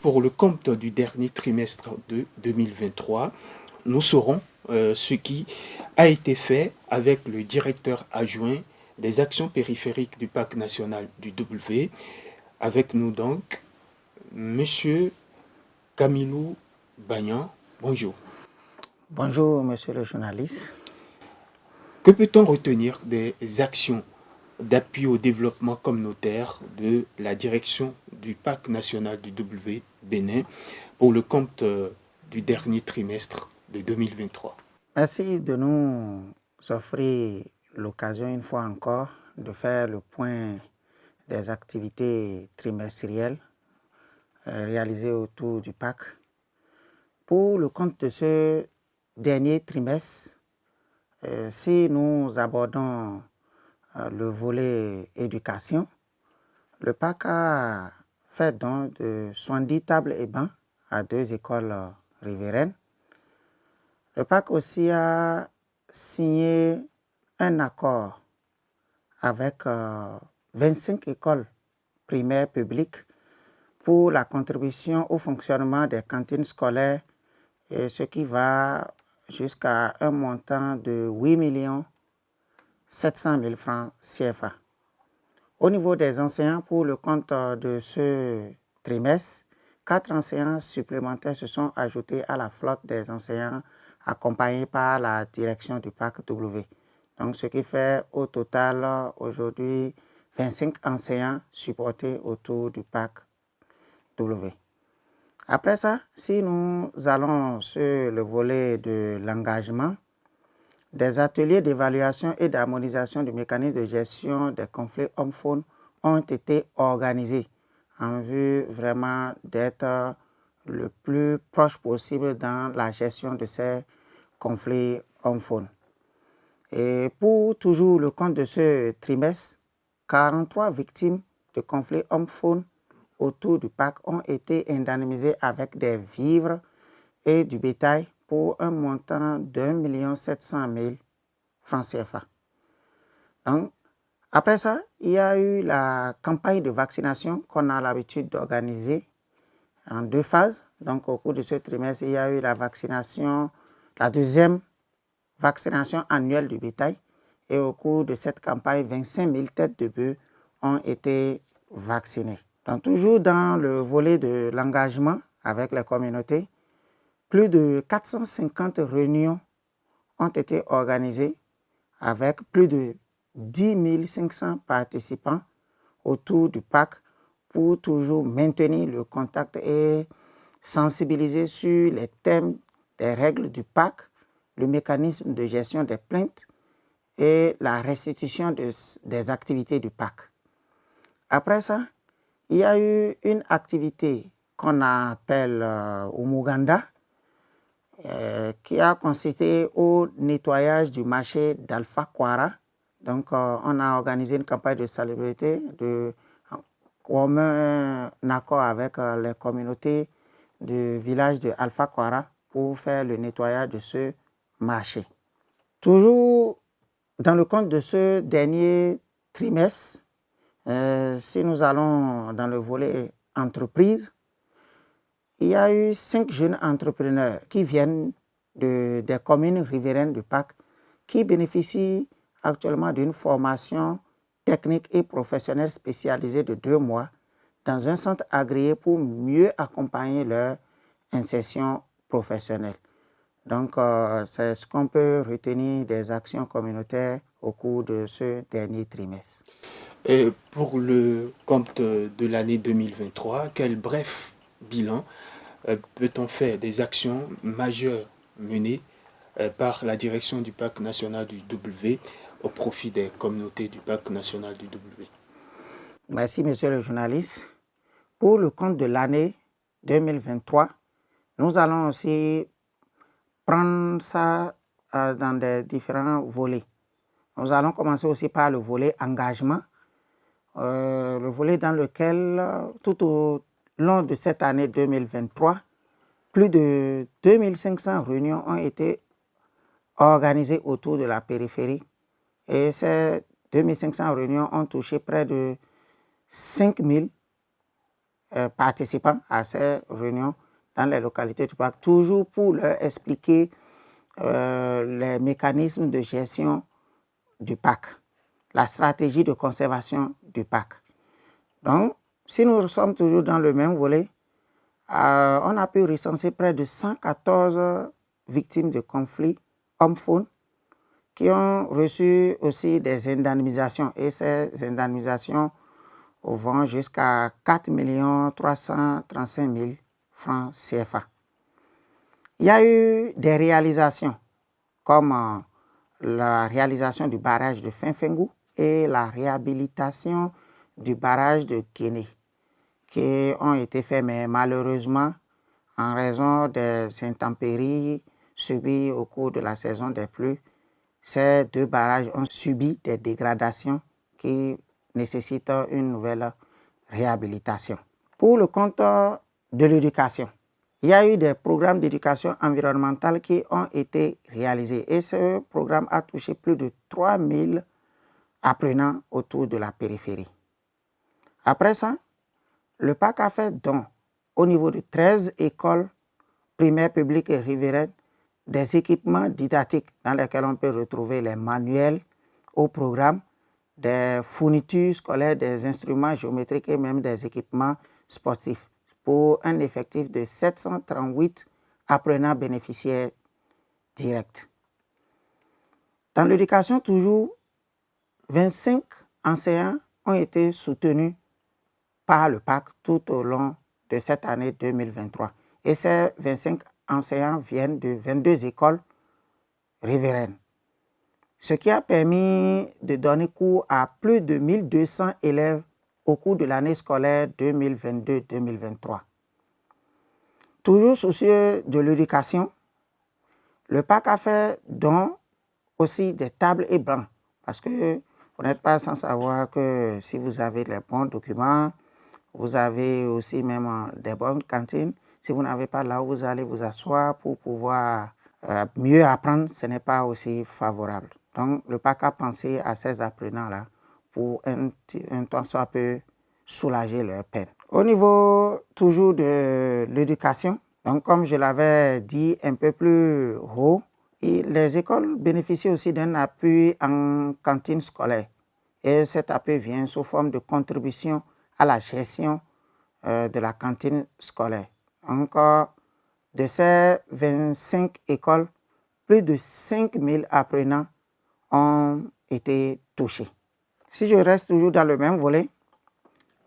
pour le compte du dernier trimestre de 2023, nous saurons ce qui a été fait avec le directeur adjoint des actions périphériques du Parc national du W. Avec nous donc, Monsieur Camilou Bagnan. Bonjour. Bonjour, monsieur le journaliste. Que peut-on retenir des actions d'appui au développement communautaire de la direction du Parc national du W Bénin pour le compte du dernier trimestre de 2023? Merci de nous offrir l'occasion une fois encore de faire le point des activités trimestrielles réalisées autour du PAC. Pour le compte de ce dernier trimestre, si nous abordons le volet éducation, le PAC a fait don de 70 tables et bancs à 2 écoles riveraines. Le PAC aussi a signé un accord avec 25 écoles primaires publiques pour la contribution au fonctionnement des cantines scolaires, et ce qui va jusqu'à un montant de 8 700 000 francs CFA. Au niveau des enseignants, pour le compte de ce trimestre, 4 enseignants supplémentaires se sont ajoutés à la flotte des enseignants accompagnés par la direction du PAC W. Donc, ce qui fait au total aujourd'hui 25 enseignants supportés autour du PAC W. Après ça, si nous allons sur le volet de l'engagement, des ateliers d'évaluation et d'harmonisation du mécanisme de gestion des conflits hommes-femmes ont été organisés en vue vraiment d'être le plus proche possible dans la gestion de ces conflits hommes-femmes. Et pour toujours le compte de ce trimestre, 43 victimes de conflits hommes-femmes autour du PAC ont été indemnisées avec des vivres et du bétail pour un montant d'1 700 000 francs CFA. Donc, après ça, il y a eu la campagne de vaccination qu'on a l'habitude d'organiser en 2 phases. Donc, au cours de ce trimestre, il y a eu la vaccination, la deuxième vaccination annuelle du bétail. Et au cours de cette campagne, 25 000 têtes de bœufs ont été vaccinées. Donc, toujours dans le volet de l'engagement avec les communautés, plus de 450 réunions ont été organisées avec plus de 10 500 participants autour du PAC pour toujours maintenir le contact et sensibiliser sur les thèmes des règles du PAC, le mécanisme de gestion des plaintes et la restitution des activités du PAC. Après ça, il y a eu une activité qu'on appelle Umuganda, qui a consisté au nettoyage du marché d'Alpha Kwara. Donc, on a organisé une campagne de salubrité en accord avec les communautés du village de Alpha Kwara pour faire le nettoyage de ce marché. Toujours dans le compte de ce dernier trimestre, si nous allons dans le volet entreprise, il y a eu 5 jeunes entrepreneurs qui viennent des communes riveraines du PAC qui bénéficient actuellement d'une formation technique et professionnelle spécialisée de 2 mois dans un centre agréé pour mieux accompagner leur insertion professionnelle. Donc, c'est ce qu'on peut retenir des actions communautaires au cours de ce dernier trimestre. Et pour le compte de l'année 2023, quel bref bilan peut-on faire des actions majeures menées par la direction du Parc national du W au profit des communautés du Parc national du W? Merci, monsieur le journaliste. Pour le compte de l'année 2023, nous allons aussi prendre ça dans des différents volets. Nous allons commencer aussi par le volet engagement, le volet dans lequel, tout au long de cette année 2023, plus de 2500 réunions ont été organisées autour de la périphérie. Et ces 2500 réunions ont touché près de 5000 participants à ces réunions dans les localités du parc, toujours pour leur expliquer les mécanismes de gestion du parc, la stratégie de conservation du parc. Donc, si nous sommes toujours dans le même volet, on a pu recenser près de 114 victimes de conflits hommes-faunes qui ont reçu aussi des indemnisations. Et ces indemnisations vont jusqu'à 4 335 000 francs CFA. Il y a eu des réalisations comme la réalisation du barrage de Finfengou et la réhabilitation du barrage de Guéné qui ont été faits, mais malheureusement, en raison des intempéries subies au cours de la saison des pluies, ces deux barrages ont subi des dégradations qui nécessitent une nouvelle réhabilitation. Pour le compte de l'éducation, il y a eu des programmes d'éducation environnementale qui ont été réalisés et ce programme a touché plus de 3000 apprenants autour de la périphérie. Après ça, le parc a fait don au niveau de 13 écoles primaires publiques et riveraines des équipements didactiques dans lesquels on peut retrouver les manuels au programme, des fournitures scolaires, des instruments géométriques et même des équipements sportifs pour un effectif de 738 apprenants bénéficiaires directs. Dans l'éducation, toujours, 25 enseignants ont été soutenus par le parc tout au long de cette année 2023. Et ces 25 enseignants viennent de 22 écoles riveraines, ce qui a permis de donner cours à plus de 1200 élèves au cours de l'année scolaire 2022-2023. Toujours soucieux de l'éducation, le parc a fait don aussi des tables et bancs, parce que vous n'êtes pas sans savoir que si vous avez les bons documents, vous avez aussi même des bonnes cantines. Si vous n'avez pas là où vous allez vous asseoir pour pouvoir mieux apprendre, ce n'est pas aussi favorable. Donc, le parc a pensé à ces apprenants-là pour un temps soit peu soulager leur peine. Au niveau toujours de l'éducation, donc comme je l'avais dit un peu plus haut, les écoles bénéficient aussi d'un appui en cantine scolaire. Et cet appui vient sous forme de contribution à la gestion de la cantine scolaire. Encore de ces 25 écoles, plus de 5000 apprenants ont été touchés. Si je reste toujours dans le même volet,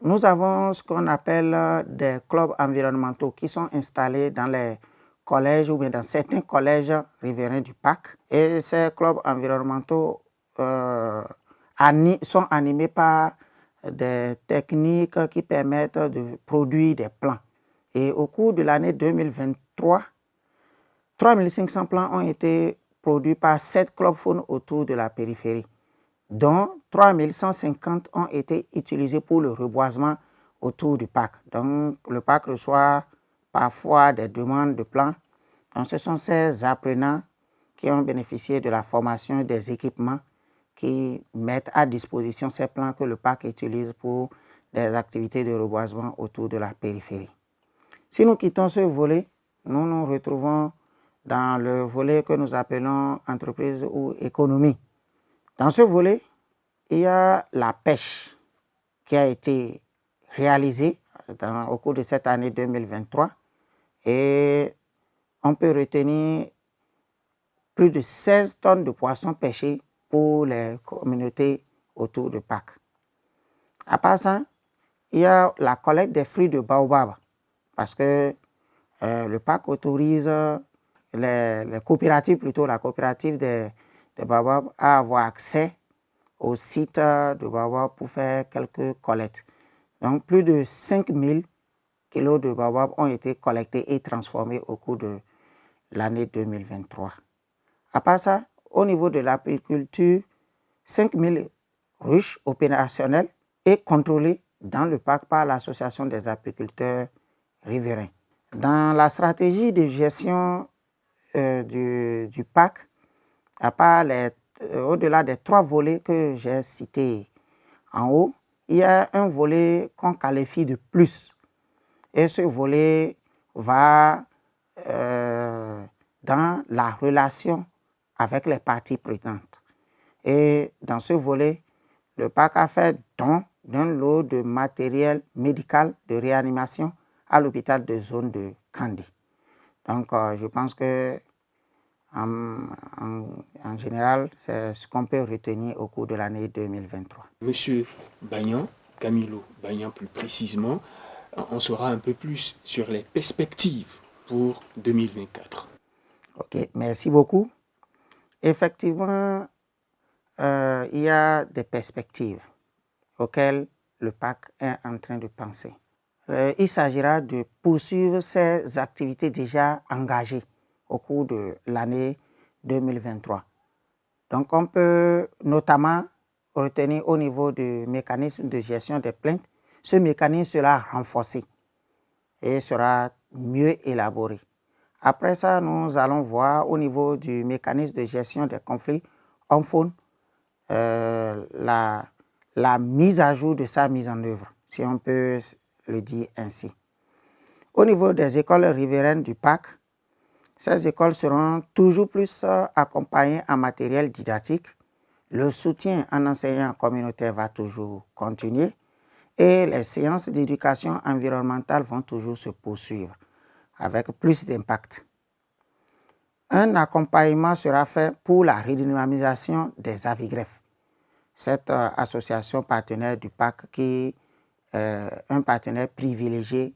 nous avons ce qu'on appelle des clubs environnementaux qui sont installés dans les collèges ou bien dans certains collèges riverains du parc. Et ces clubs environnementaux sont animés par des techniques qui permettent de produire des plants. Et au cours de l'année 2023, 3500 plants ont été produits par 7 clubs faunes autour de la périphérie, dont 3150 ont été utilisés pour le reboisement autour du parc. Donc, le parc reçoit parfois des demandes de plants. Donc, ce sont ces apprenants qui ont bénéficié de la formation des équipements qui mettent à disposition ces plants que le parc utilise pour des activités de reboisement autour de la périphérie. Si nous quittons ce volet, nous nous retrouvons dans le volet que nous appelons entreprise ou économie. Dans ce volet, il y a la pêche qui a été réalisée au cours de cette année 2023 et on peut retenir plus de 16 tonnes de poissons pêchés pour les communautés autour du parc. À part ça, il y a la collecte des fruits de baobab parce que le parc autorise les coopératives, plutôt la coopérative des baobabs, à avoir accès au site de baobab pour faire quelques collectes. Donc, plus de 5000 kilos de baobab ont été collectés et transformés au cours de l'année 2023. À part ça, au niveau de l'apiculture, 5000 ruches opérationnelles et contrôlées dans le parc par l'Association des apiculteurs riverains. Dans la stratégie de gestion du parc, à part au-delà des 3 volets que j'ai cités en haut, il y a un volet qu'on qualifie de plus. Et ce volet va dans la relation avec les parties prenantes. Et dans ce volet, le PAC a fait don d'un lot de matériel médical de réanimation à l'hôpital de zone de Kandi. Donc, je pense que en général, c'est ce qu'on peut retenir au cours de l'année 2023. Monsieur Bagnan, Camilo Bagnan plus précisément, on saura un peu plus sur les perspectives pour 2024. Ok, merci beaucoup. Effectivement, il y a des perspectives auxquelles le PAC est en train de penser. Il s'agira de poursuivre ces activités déjà engagées au cours de l'année 2023. Donc, on peut notamment retenir au niveau du mécanisme de gestion des plaintes, ce mécanisme sera renforcé et sera mieux élaboré. Après ça, nous allons voir au niveau du mécanisme de gestion des conflits en faune la mise à jour de sa mise en œuvre, si on peut le dire ainsi. Au niveau des écoles riveraines du PAC, ces écoles seront toujours plus accompagnées en matériel didactique. Le soutien en enseignants communautaires va toujours continuer et les séances d'éducation environnementale vont toujours se poursuivre avec plus d'impact. Un accompagnement sera fait pour la redynamisation des avigrefs. Cette association partenaire du PAC qui est un partenaire privilégié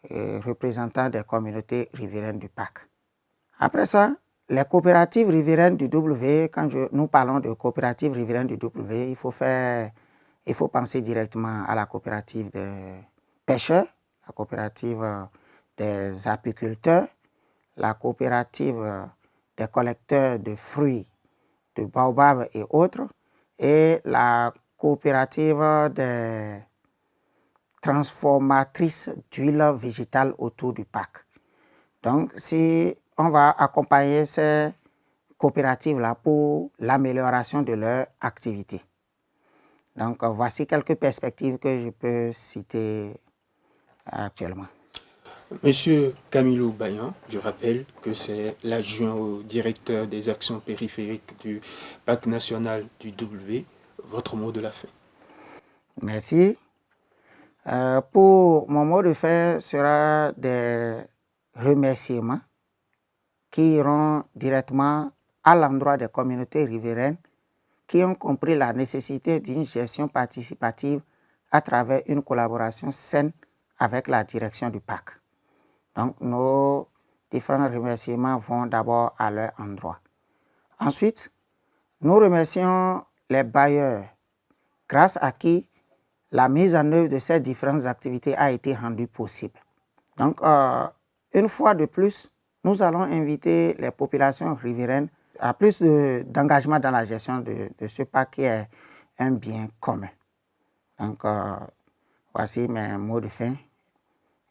représentant des communautés riveraines du PAC. Après ça, les coopératives riveraines du W, quand nous parlons de coopératives riveraines du W, il faut penser directement à la coopérative des pêcheurs, la coopérative des apiculteurs, la coopérative des collecteurs de fruits, de baobab et autres, et la coopérative des transformatrices d'huile végétale autour du PAC. Donc, si on va accompagner ces coopératives-là pour l'amélioration de leur activité. Donc, voici quelques perspectives que je peux citer actuellement. Monsieur Camilo Bagnan, je rappelle que c'est l'adjoint au directeur des actions périphériques du PAC national du W. Votre mot de la fin. Merci. Pour mon mot de fin sera des remerciements qui iront directement à l'endroit des communautés riveraines qui ont compris la nécessité d'une gestion participative à travers une collaboration saine avec la direction du PAC. Donc, nos différents remerciements vont d'abord à leur endroit. Ensuite, nous remercions les bailleurs, grâce à qui la mise en œuvre de ces différentes activités a été rendue possible. Donc, une fois de plus, nous allons inviter les populations riveraines à plus d'engagement dans la gestion de ce PAC qui est un bien commun. Donc, voici mes mots de fin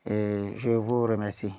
et je vous remercie.